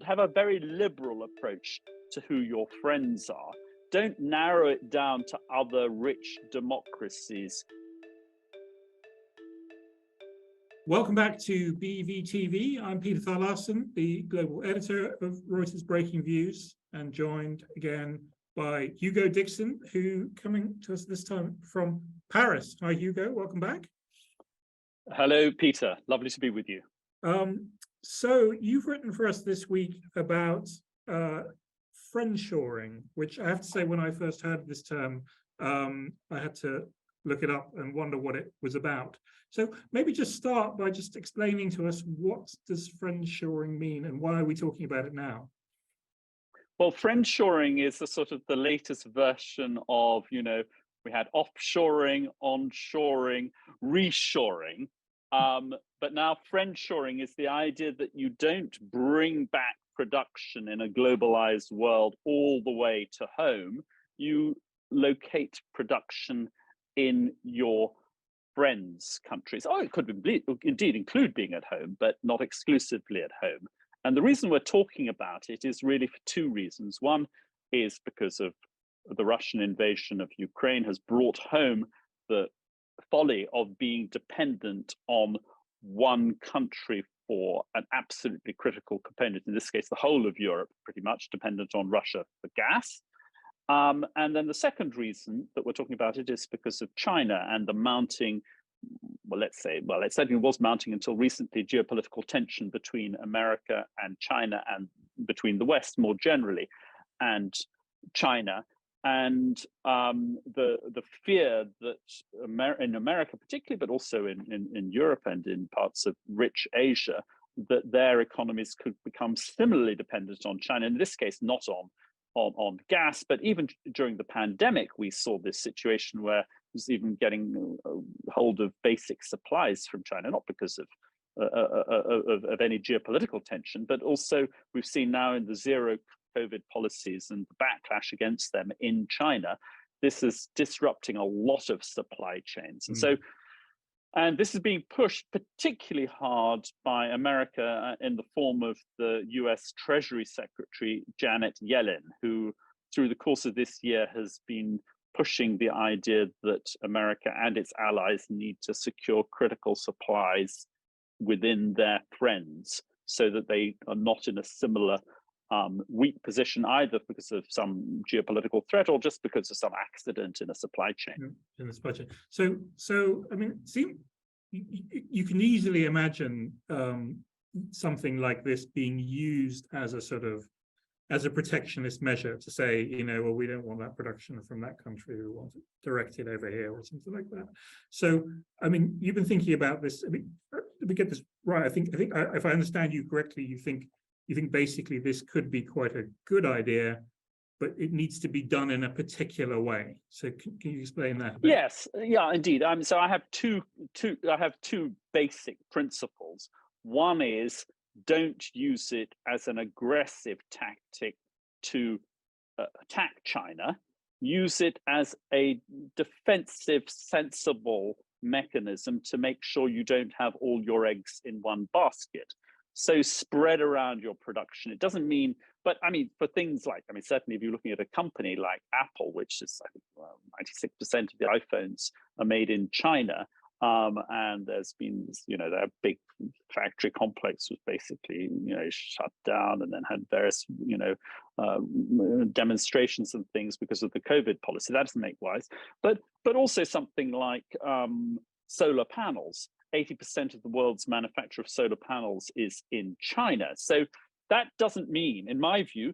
have a very liberal approach to who your friends are. Don't narrow it down to other rich democracies. Welcome back to BVTV. I'm Peter Tharlarsson, the global editor of Reuters Breaking Views, and joined again by Hugo Dixon, who coming to us this time from Paris. Hi, Hugo. Welcome back. Hello, Peter. Lovely to be with you. So you've written for us this week about friendshoring, which I have to say, when I first heard this term, I had to look it up and wonder what it was about. So maybe just start by just explaining to us, what does friendshoring mean and why are we talking about it now? Well, friendshoring is the latest version of, we had offshoring, onshoring, reshoring. But now friendshoring is the idea that you don't bring back production in a globalized world all the way to home. You locate production in your friends' countries. It could indeed include being at home, but not exclusively at home. And the reason we're talking about it is really for two reasons. One is because of the Russian invasion of Ukraine has brought home the folly of being dependent on one country for an absolutely critical component, in this case, the whole of Europe, pretty much dependent on Russia for gas. And then the second reason that we're talking about it is because of China and the mounting, it certainly was mounting until recently, geopolitical tension between America and China, and between the West more generally and China. And the fear that in America particularly, but also in Europe and in parts of rich Asia, that their economies could become similarly dependent on China, in this case not on gas, but even during the pandemic, we saw this situation where it was even getting hold of basic supplies from China, not because of any geopolitical tension, but also we've seen now in the zero COVID policies and the backlash against them in China, this is disrupting a lot of supply chains. And this is being pushed particularly hard by America in the form of the US Treasury Secretary, Janet Yellen, who through the course of this year has been pushing the idea that America and its allies need to secure critical supplies within their friends so that they are not in a similar weak position, either because of some geopolitical threat or just because of some accident in a supply chain. In the supply chain. So I mean, you can easily imagine something like this being used as a protectionist measure to say, well, we don't want that production from that country, we want it directed over here or something like that. So, I mean, you've been thinking about this. I mean, let me get this right. I think if I understand you correctly, you think basically this could be quite a good idea, but it needs to be done in a particular way. So can you explain that a bit? Yes, yeah, indeed. So I have two basic principles. One is, don't use it as an aggressive tactic to attack China. Use it as a defensive, sensible mechanism to make sure you don't have all your eggs in one basket. So spread around your production. It doesn't mean, but I mean, for things like, certainly if you're looking at a company like Apple, which is, I think, 96% of the iPhones are made in China, and there's been, their big factory complex was basically, shut down, and then had various, demonstrations and things because of the COVID policy. That doesn't make wise. But also something like solar panels. 80% of the world's manufacture of solar panels is in China. So that doesn't mean, in my view,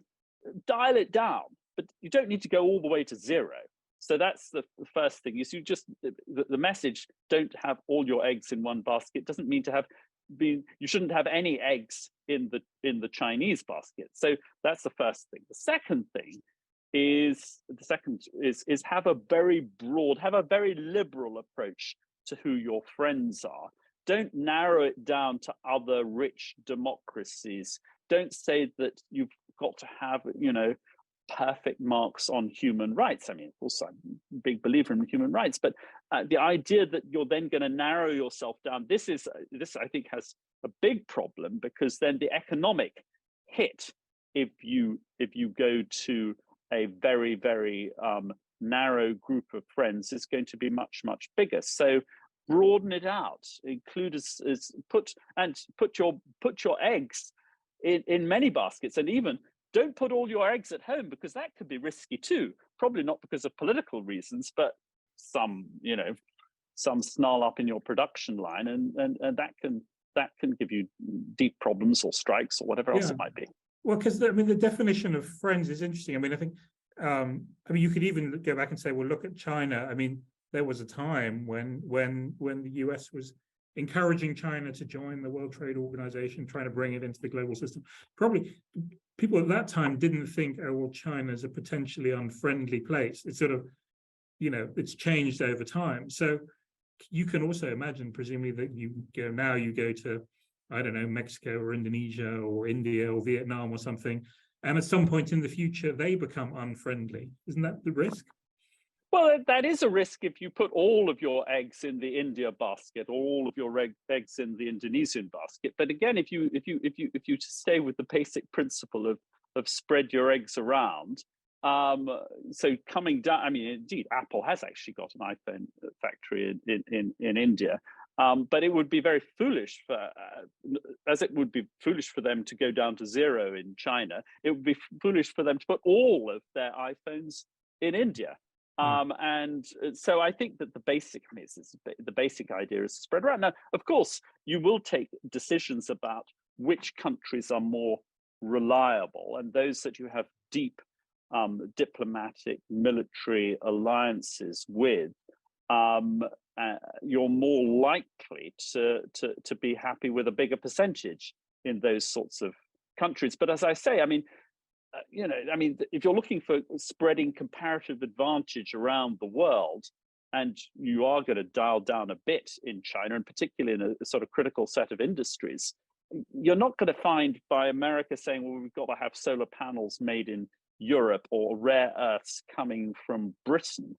dial it down, but you don't need to go all the way to zero. So that's the first thing, is the message, don't have all your eggs in one basket, doesn't mean you shouldn't have any eggs in the Chinese basket. So that's the first thing. The second thing is have a very broad, have a very liberal approach to who your friends are. Don't narrow it down to other rich democracies. Don't say that you've got to have, perfect marks on human rights. I mean, of course, I'm a big believer in human rights, but the idea that you're then going to narrow yourself down, this I think has a big problem, because then the economic hit if you go to a very, very narrow group of friends, it's going to be much, much bigger. So broaden it out, include put your eggs in many baskets, and even don't put all your eggs at home, because that could be risky too. Probably not because of political reasons, but some snarl up in your production line, and that can give you deep problems or strikes or whatever else it might be. Well, because I mean, the definition of friends is interesting. I mean, I think you could even go back and say, well, look at China. I mean, there was a time when the US was encouraging China to join the World Trade Organization, trying to bring it into the global system. Probably people at that time didn't think, oh, well, China's a potentially unfriendly place. It's sort of, it's changed over time. So you can also imagine, presumably, that you go to, I don't know, Mexico or Indonesia or India or Vietnam or something, and at some point in the future, they become unfriendly. Isn't that the risk? Well, that is a risk if you put all of your eggs in the India basket, or all of your eggs in the Indonesian basket. But again, if you stay with the basic principle of spread your eggs around, so coming down, I mean, indeed, Apple has actually got an iPhone factory in India. But it would be very foolish as it would be foolish for them to go down to zero in China. It would be foolish for them to put all of their iPhones in India. And so I think that the basic idea is to spread around. Now, of course, you will take decisions about which countries are more reliable, and those that you have deep diplomatic, military alliances with. You're more likely to be happy with a bigger percentage in those sorts of countries. But as I say, I mean, if you're looking for spreading comparative advantage around the world, and you are going to dial down a bit in China, and particularly in a sort of critical set of industries, you're not going to find by America saying, well, we've got to have solar panels made in Europe or rare earths coming from Britain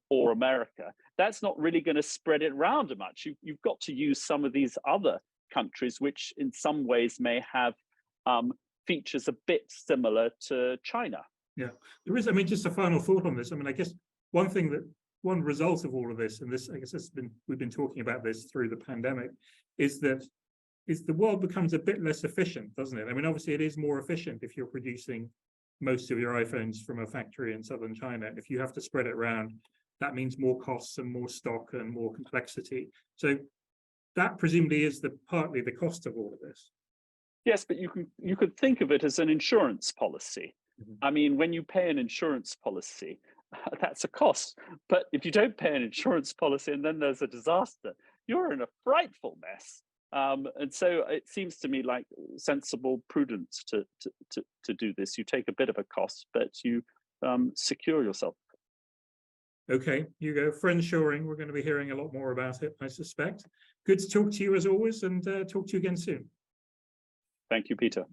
or America. That's not really going to spread it around much. You've got to use some of these other countries, which in some ways may have features a bit similar to China. Yeah, there is. I mean, just a final thought on this. I mean, I guess one result of all of this, and this, I guess, we've been talking about this through the pandemic, is that the world becomes a bit less efficient, doesn't it? I mean, obviously, it is more efficient if you're producing most of your iPhones from a factory in southern China. If you have to spread it around, that means more costs and more stock and more complexity. So that presumably is partly the cost of all of this. Yes, but you could think of it as an insurance policy. I mean, when you pay an insurance policy, that's a cost. But if you don't pay an insurance policy and then there's a disaster, you're in a frightful mess. And so it seems to me like sensible prudence to do this. You take a bit of a cost, but you secure yourself. Okay, Hugo, friendshoring, we're going to be hearing a lot more about it, I suspect. Good to talk to you as always, and talk to you again soon. Thank you, Peter.